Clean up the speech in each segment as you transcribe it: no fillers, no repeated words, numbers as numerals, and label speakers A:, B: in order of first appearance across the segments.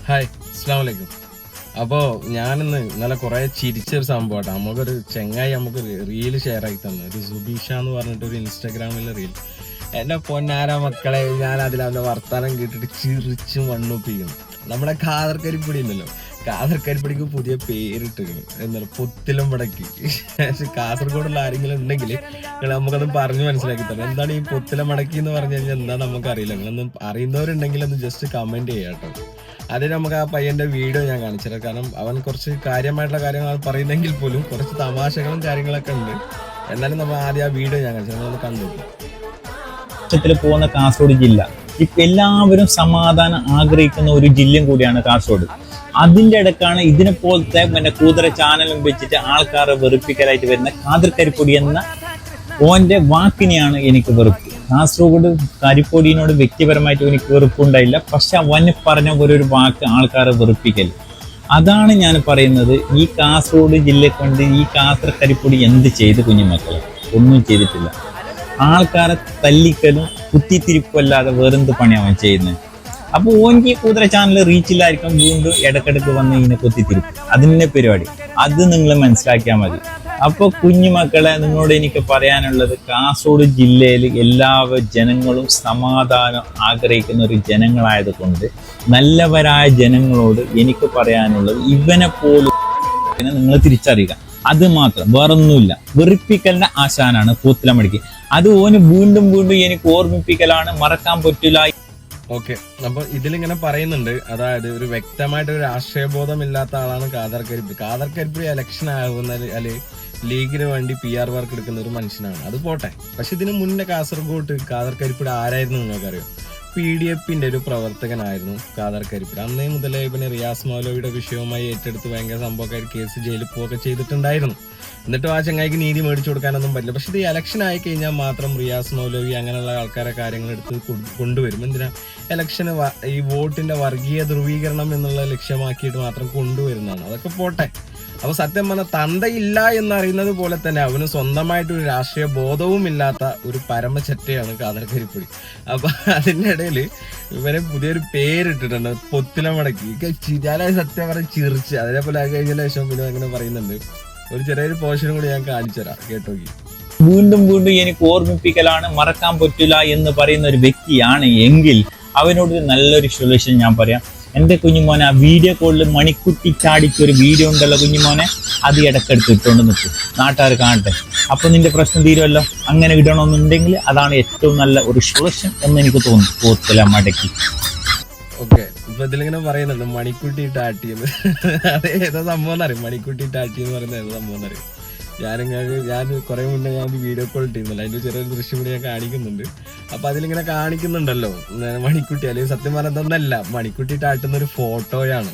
A: Hi, അസ്സലാമു അലൈക്കും. അപ്പോൾ ഞാനിന്ന് ഇന്നലെ കുറേ ചിരിച്ചൊരു സംഭവമാട്ടോ. നമുക്കൊരു ചെങ്ങായി നമുക്ക് റീല് ഷെയർ ആക്കി തന്നു. ഒരു സുബീഷ എന്ന് പറഞ്ഞിട്ടൊരു ഇൻസ്റ്റാഗ്രാമിലെ റീൽ. എൻ്റെ പൊന്നാര മക്കളെ, ഞാൻ അതിലെ വർത്താനം കേട്ടിട്ട് ചിറിച്ചും വണ്ണുപ്പിക്കും. നമ്മുടെ കാതർക്കരിപ്പൊടി ഉണ്ടല്ലോ, കാതർക്കരിപ്പൊടിക്ക് പുതിയ പേരിട്ടിരുന്നു. എന്താണ് പൊത്തിലും പടക്കി. കാസർഗോഡുള്ള ആരെങ്കിലും ഉണ്ടെങ്കിൽ നിങ്ങൾ നമുക്കത് പറഞ്ഞു മനസ്സിലാക്കി തരാം. എന്താണ് ഈ പൊത്തില മടക്കി എന്ന് പറഞ്ഞു കഴിഞ്ഞാൽ എന്താ നമുക്കറിയില്ല. നിങ്ങളൊന്നും അറിയുന്നവരുണ്ടെങ്കിൽ ഒന്ന് ജസ്റ്റ് കമന്റ് ചെയ്യാം കേട്ടോ. അതിന് നമുക്ക് ആ പയ്യന്റെ വീഡിയോ ഞാൻ കാണിച്ചത്. കാരണം അവൻ കുറച്ച് കാര്യമായിട്ടുള്ള കാര്യങ്ങൾ പറയുന്നെങ്കിൽ പോലും കുറച്ച് തമാശകളും കാര്യങ്ങളൊക്കെ ഉണ്ട്. എന്നാലും നമ്മൾ ആദ്യം ആ വീഡിയോ ഞാൻ കാണിച്ചത്, നമ്മൾ കണ്ടു.
B: പോകുന്ന കാസർഗോഡ് ജില്ല ഇപ്പൊ എല്ലാവരും സമാധാനം ആഗ്രഹിക്കുന്ന ഒരു ജില്ലയും കൂടിയാണ് കാസർഗോഡ്. അതിന്റെ ഇടക്കാണ് ഇതിനെ പോലത്തെ കൂതറ ചാനലും വെച്ചിട്ട് ആൾക്കാരെ വെറുപ്പിക്കലായിട്ട് വരുന്ന കാതർക്കരിപ്പൊടി എന്ന ഓന്റെ വാക്കിനെയാണ് എനിക്ക് വെറുപ്പ്. കാസർഗോഡ് കരിപ്പൊടിയോട് വ്യക്തിപരമായിട്ട് എനിക്ക് വെറുപ്പുണ്ടായില്ല, പക്ഷെ അവന് പറഞ്ഞ ഒരു വാക്ക് ആൾക്കാരെ വെറുപ്പിക്കൽ. അതാണ് ഞാൻ പറയുന്നത്. ഈ കാസർഗോഡ് ജില്ലയെ കൊണ്ട് ഈ കാസർകരിപ്പൊടി എന്ത് ചെയ്ത് കുഞ്ഞുമക്കളെ? ഒന്നും ചെയ്തിട്ടില്ല. ആൾക്കാരെ തല്ലിക്കലും കുത്തിത്തിരിപ്പും അല്ലാതെ വേറെന്ത് പണിയാണ് അവൻ ചെയ്യുന്നത്? അപ്പോൾ ഓൻക്ക് കുതിര ചാനൽ റീച്ചില്ലായിരിക്കും, വീണ്ടും ഇടക്കിടക്ക് വന്ന് ഇതിനെ കുത്തിത്തിരിപ്പ്, അതിൻ്റെ പരിപാടി. അത് നിങ്ങൾ മനസ്സിലാക്കിയാൽ മതി. അപ്പോൾ കുഞ്ഞുമക്കളെ, നിങ്ങളോട് എനിക്ക് പറയാനുള്ളത്, കാസർഗോഡ് ജില്ലയിൽ എല്ലാ ജനങ്ങളും സമാധാനം ആഗ്രഹിക്കുന്ന ഒരു ജനങ്ങളായത് കൊണ്ട് നല്ലവരായ ജനങ്ങളോട് എനിക്ക് പറയാനുള്ളത്, ഇവനെ പോലും നിങ്ങൾ തിരിച്ചറിയുക. അത് മാത്രം, വേറൊന്നുമില്ല. വെറുപ്പിക്കലിന്റെ ആശാനാണ് പൂത്തിലമടിക്ക്. അത് ഓന് വീണ്ടും വീണ്ടും എനിക്ക് ഓർമ്മിപ്പിക്കലാണ്, മറക്കാൻ പറ്റില്ല.
A: ഓക്കെ, അപ്പൊ ഇതിലിങ്ങനെ പറയുന്നുണ്ട്, അതായത് ഒരു വ്യക്തമായിട്ട് ഒരു രാഷ്ട്രീയബോധമില്ലാത്ത ആളാണ് കാതർക്കരിപ്പൊടി. കാതർക്കരിപ്പൊടി ഇലക്ഷൻ ആകുന്ന അല്ലെ ലീഗിന് വേണ്ടി PR വർക്ക് എടുക്കുന്ന ഒരു മനുഷ്യനാണ്. അത് പോട്ടെ. പക്ഷെ ഇതിന് മുന്നേ കാസർഗോഡ് കാതർക്കരിപ്പൊടി ആരായിരുന്നു നിങ്ങൾക്കറിയോ? PDFന്റെ ഒരു പ്രവർത്തകനായിരുന്നു കാതർക്കരിപ്പൊടി. അന്നേ മുതലേ പിന്നെ റിയാസ് മൗലവിയുടെ വിഷയവുമായി ഏറ്റെടുത്ത് ഭയങ്കര സംഭവക്കാർ കേസ് ജയിലിൽ പോവുകയൊക്കെ ചെയ്തിട്ടുണ്ടായിരുന്നു. എന്നിട്ടും ആ ചങ്ങായിക്ക് നീതി മേടിച്ചു കൊടുക്കാനൊന്നും പറ്റില്ല. പക്ഷെ ഇത് ഇലക്ഷൻ ആയി കഴിഞ്ഞാൽ മാത്രം റിയാസ് മൗലവി അങ്ങനെയുള്ള ആൾക്കാരെ കാര്യങ്ങൾ എടുത്ത് കൊണ്ടുവരും. എന്തിനാ? ഇലക്ഷന് ഈ വോട്ടിന്റെ വർഗീയ ധ്രുവീകരണം എന്നുള്ള ലക്ഷ്യമാക്കിയിട്ട് മാത്രം കൊണ്ടുവരുന്നതാണ്. അതൊക്കെ പോട്ടെ. അപ്പൊ സത്യം പറഞ്ഞാൽ തന്തയില്ല എന്നറിയുന്നത് പോലെ തന്നെ അവന് സ്വന്തമായിട്ട് ഒരു രാഷ്ട്രീയ ബോധവും ഇല്ലാത്ത ഒരു പരമചറ്റയാണ് കാതർക്കരിപ്പൊടി. അപ്പൊ അതിന്റെ ഇടയിൽ ഇവരെ പുതിയൊരു പേരിട്ടിട്ടുണ്ട്, പൊത്തിലമടക്കി. ഞാൻ സത്യം പറഞ്ഞ് ചിരിച്ച്. അതേപോലെ അത് കഴിഞ്ഞ ശേഷം പിന്നെ അങ്ങനെ പറയുന്നുണ്ട്. ഒരു ചെറിയൊരു പോർഷനും കൂടി ഞാൻ കാണിച്ചു തരാം, കേട്ടോക്കി.
B: വീണ്ടും വീണ്ടും എനിക്ക് ഓർമ്മിപ്പിക്കലാണ്, മറക്കാൻ പറ്റില്ല എന്ന് പറയുന്ന ഒരു വ്യക്തിയാണ് എങ്കിൽ അവനോട് നല്ലൊരു സൊല്യൂഷൻ ഞാൻ പറയാം. എൻ്റെ കുഞ്ഞുമോനെ, ആ വീഡിയോ കോളിൽ മണിക്കുട്ടി ചാടിക്ക് ഒരു വീഡിയോ ഉണ്ടല്ലോ കുഞ്ഞുമോനെ, അത് ഇടയ്ക്കെടുത്ത് ഇട്ടുകൊണ്ട് നിൽക്കും, നാട്ടുകാർ കാണട്ടെ. അപ്പൊ നിന്റെ പ്രശ്നം തീരുമല്ലോ. അങ്ങനെ ഇടണമെന്നുണ്ടെങ്കിൽ അതാണ് ഏറ്റവും നല്ല ഒരു സൊല്യൂഷൻ എന്ന് എനിക്ക് തോന്നുന്നു. പോത്തില മടക്കി.
A: ഓക്കെ, ഇപ്പൊ ഇതിലിങ്ങനെ പറയുന്നുണ്ട് മണിക്കുട്ടി ടാട്ടിന്ന്. അത് ഏതാ സംഭവം എന്നറിയും? മണിക്കുട്ടി ടാട്ടി എന്ന് പറയുന്നത് ഏതാ സംഭവം എന്നറിയും? ഞാൻ കുറെ മുന്നേ ഞാൻ വീഡിയോ കോൾ ഇട്ടിരുന്നല്ലോ, അതിന്റെ ചെറിയൊരു ദൃശ്യം കൂടി ഞാൻ കാണിക്കുന്നുണ്ട്. അപ്പൊ അതിലിങ്ങനെ കാണിക്കുന്നുണ്ടല്ലോ മണിക്കുട്ടി, അല്ലെങ്കിൽ സത്യം പറഞ്ഞതൊന്നല്ല, മണിക്കുട്ടി ടാട്ടുന്ന ഒരു ഫോട്ടോയാണ്.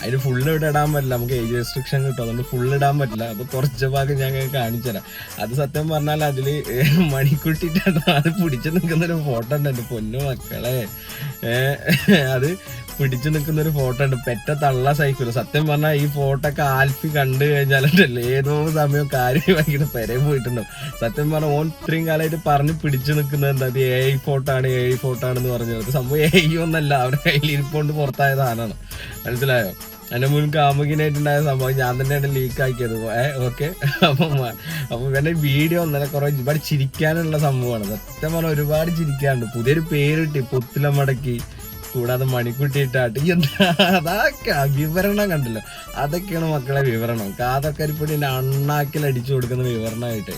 A: അതിന് ഫുള്ള് ഇവിടെ ഇടാൻ പറ്റില്ല, നമുക്ക് ഏജ് റെസ്ട്രിക്ഷൻ കിട്ടും, അതുകൊണ്ട് ഫുള്ള് ഇടാൻ പറ്റില്ല. അപ്പൊ കുറച്ച് ഭാഗം ഞാൻ കാണിച്ചുതരാം. അത് സത്യം പറഞ്ഞാൽ അതില് മണിക്കുട്ടി ടാട്ട അത് പിടിച്ചു നിൽക്കുന്ന ഒരു ഫോട്ടോ ഉണ്ട്. എന്റെ പൊന്നു മക്കളെ, അത് പിടിച്ചു നിൽക്കുന്ന ഒരു ഫോട്ടോ ഉണ്ട്. പെറ്റ തള്ള സൈക്കിള്. സത്യം പറഞ്ഞാൽ ഈ ഫോട്ടോ ഒക്കെ ആൽഫി കണ്ടു കഴിഞ്ഞാലല്ലേ ഏതോ സമയം കാര്യം ഭയങ്കര പെരെ പോയിട്ടുണ്ടോ. സത്യം പറഞ്ഞാൽ ഓൻ ഇത്രയും കാലമായിട്ട് പറഞ്ഞ് പിടിച്ചു നിൽക്കുന്നത് എന്താ, AI ഫോട്ടോ ആണെന്ന് പറഞ്ഞത്. സംഭവം AI ഒന്നല്ല, അവരുടെ കയ്യിൽ ഇരിപ്പോണ്ട് പുറത്തായ സാധനമാണ്. മനസ്സിലായോ? എന്റെ മുൻ കാമുകിനായിട്ടുണ്ടായ സംഭവം ഞാൻ തന്നെയാണ് ലീക്ക് ആക്കിയത്. ഓക്കെ, അപ്പൊ ഇവന്റെ വീഡിയോ ഇന്നലെ കുറെ ഒരുപാട് ചിരിക്കാനുള്ള സംഭവമാണ്. സത്യം പറഞ്ഞാൽ ഒരുപാട് ചിരിക്കാനുണ്ട്. പുതിയൊരു പേരിട്ടി, പൊത്തിലമടക്കി, കൂടാതെ മണിക്കുട്ടിയിട്ടാട്ട്. എന്താ അതൊക്കെ വിവരണം കണ്ടല്ലോ, അതൊക്കെയാണ് മക്കളെ വിവരണം. കാതർക്കരിപ്പൊടിന്റെ അണ്ണാക്കിൽ അടിച്ചു കൊടുക്കുന്ന വിവരണമായിട്ട്.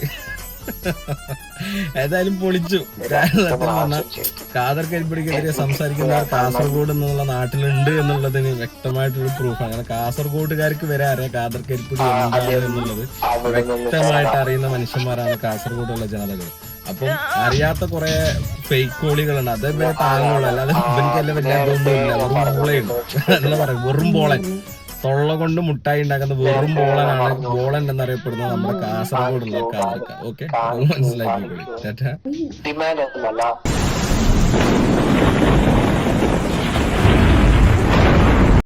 A: ഏതായാലും പൊളിച്ചു. സത്യം പറഞ്ഞാൽ കാതർക്കരിപ്പൊടിക്കെതിരെ സംസാരിക്കുന്നവർ കാസർഗോഡ് എന്നുള്ള നാട്ടിലുണ്ട് എന്നുള്ളതിന് വ്യക്തമായിട്ടൊരു പ്രൂഫാണ്. അങ്ങനെ കാസർഗോഡുകാർക്ക് വരെ അറിയാം കാതർക്കരിപ്പൊടി എന്താണ് എന്നുള്ളത്. വ്യക്തമായിട്ട് അറിയുന്ന മനുഷ്യന്മാരാണ് കാസർഗോഡുള്ള ജനതകൾ. അപ്പം അറിയാത്ത കുറെ ഫേക്ക് കോളികളുണ്ട്, അതേ താങ്ങുള്ളൂ. അല്ലാതെ ഇവനിക്കല്ല വലിയ ഇതൊന്നുമില്ല. വെറും ബോളയുണ്ട് എന്ന് പറയും, വെറും ബോളൻ. തൊള്ള കൊണ്ട് മുട്ടായി ഉണ്ടാക്കുന്ന വെറും ബോളനാണ്. ബോളൻ എന്നറിയപ്പെടുന്നത് നമ്മുടെ കാസർഗോഡുള്ള കാതർക്ക. ഓക്കെ, മനസ്സിലാക്കിക്കോളി. ടാറ്റാ.